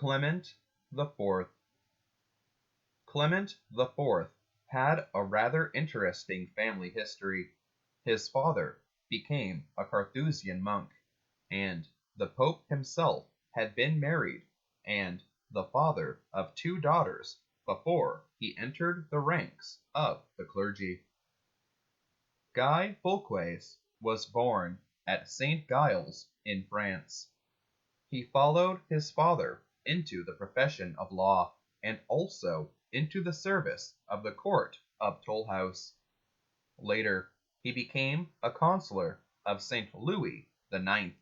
Clement IV. Clement IV had a rather interesting family history. His father became a Carthusian monk, and the Pope himself had been married and the father of two daughters before he entered the ranks of the clergy. Guy Fulques was born at St. Gilles in France. He followed his father into the profession of law and also into the service of the court of Toulouse. Later, he became a consular of St. Louis IX.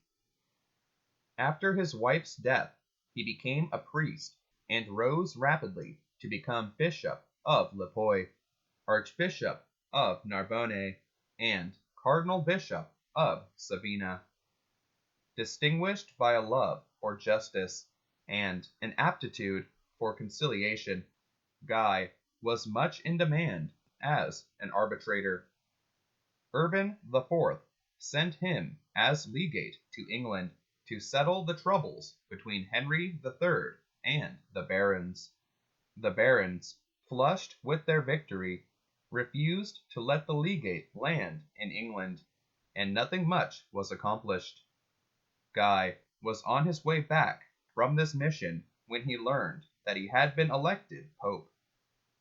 After his wife's death, he became a priest and rose rapidly to become Bishop of Lipoi, Archbishop of Narbonne, and Cardinal Bishop of Savina. Distinguished by a love for justice and an aptitude for conciliation, Guy was much in demand as an arbitrator. Urban IV sent him as legate to England to settle the troubles between Henry III and the barons. The barons, flushed with their victory, refused to let the legate land in England, and nothing much was accomplished. Guy was on his way back from this mission when he learned that he had been elected pope.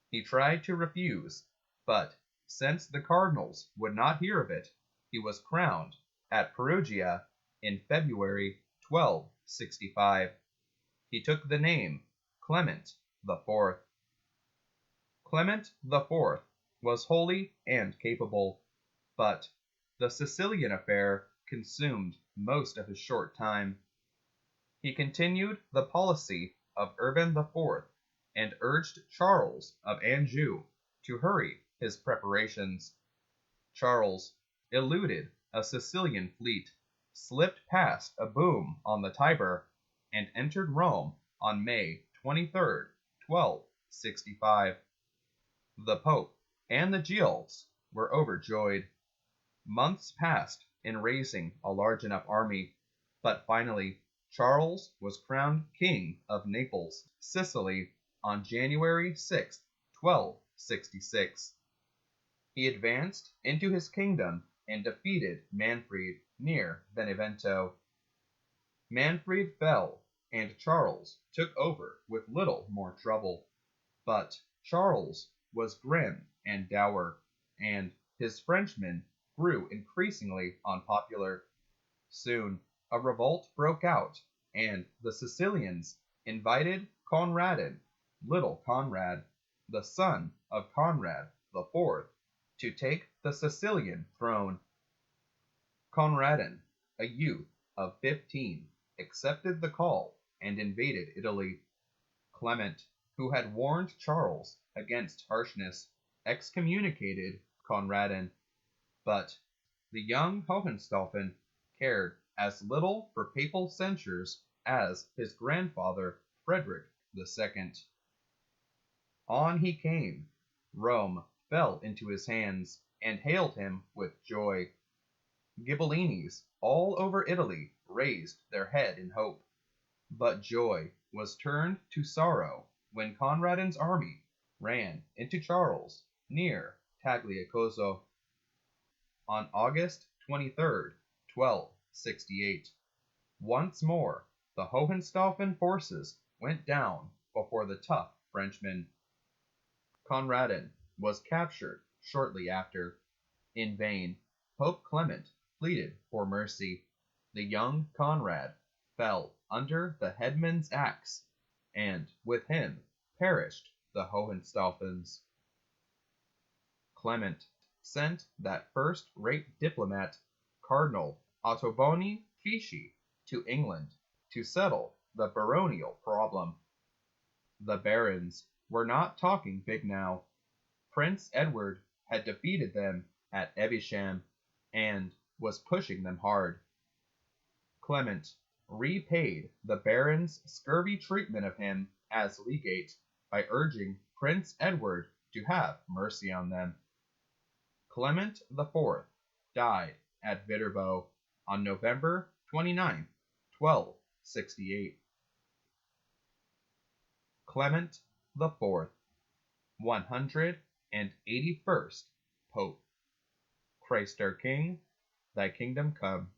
He tried to refuse, but since the cardinals would not hear of it, he was crowned at Perugia in February 1265. He took the name Clement IV. Clement IV was holy and capable, but the Sicilian affair consumed most of his short time. He continued the policy of Urban IV and urged Charles of Anjou to hurry his preparations. Charles eluded a Sicilian fleet, slipped past a boom on the Tiber, and entered Rome on May 23, 1265. The Pope and the Guelphs were overjoyed. Months passed in raising a large enough army, but finally Charles was crowned King of Naples, Sicily, on January 6, 1266. He advanced into his kingdom and defeated Manfred near Benevento. Manfred fell, and Charles took over with little more trouble. But Charles was grim and dour, and his Frenchmen grew increasingly unpopular. Soon a revolt broke out, and the Sicilians invited Conradin, little Conrad, the son of Conrad IV, to take the Sicilian throne. Conradin, a youth of 15, accepted the call and invaded Italy. Clement, who had warned Charles against harshness, excommunicated Conradin, but the young Hohenstaufen cared as little for papal censures as his grandfather Frederick II. On he came. Rome fell into his hands and hailed him with joy. Ghibellines all over Italy raised their head in hope. But joy was turned to sorrow when Conradin's army ran into Charles near Tagliacozzo. On August 23, 1268, once more the Hohenstaufen forces went down before the tough Frenchmen. Conradin was captured shortly after. In vain, Pope Clement pleaded for mercy. The young Conrad fell under the headman's axe, and with him perished the Hohenstaufens. Clement sent that first-rate diplomat, Cardinal Ottoboni Fieschi, to England to settle the baronial problem. The barons were not talking big now. Prince Edward had defeated them at Evesham and was pushing them hard. Clement repaid the barons' scurvy treatment of him as legate by urging Prince Edward to have mercy on them. Clement IV died at Viterbo on November 29, 1268. Clement IV, 181st Pope. Christ our King, thy kingdom come.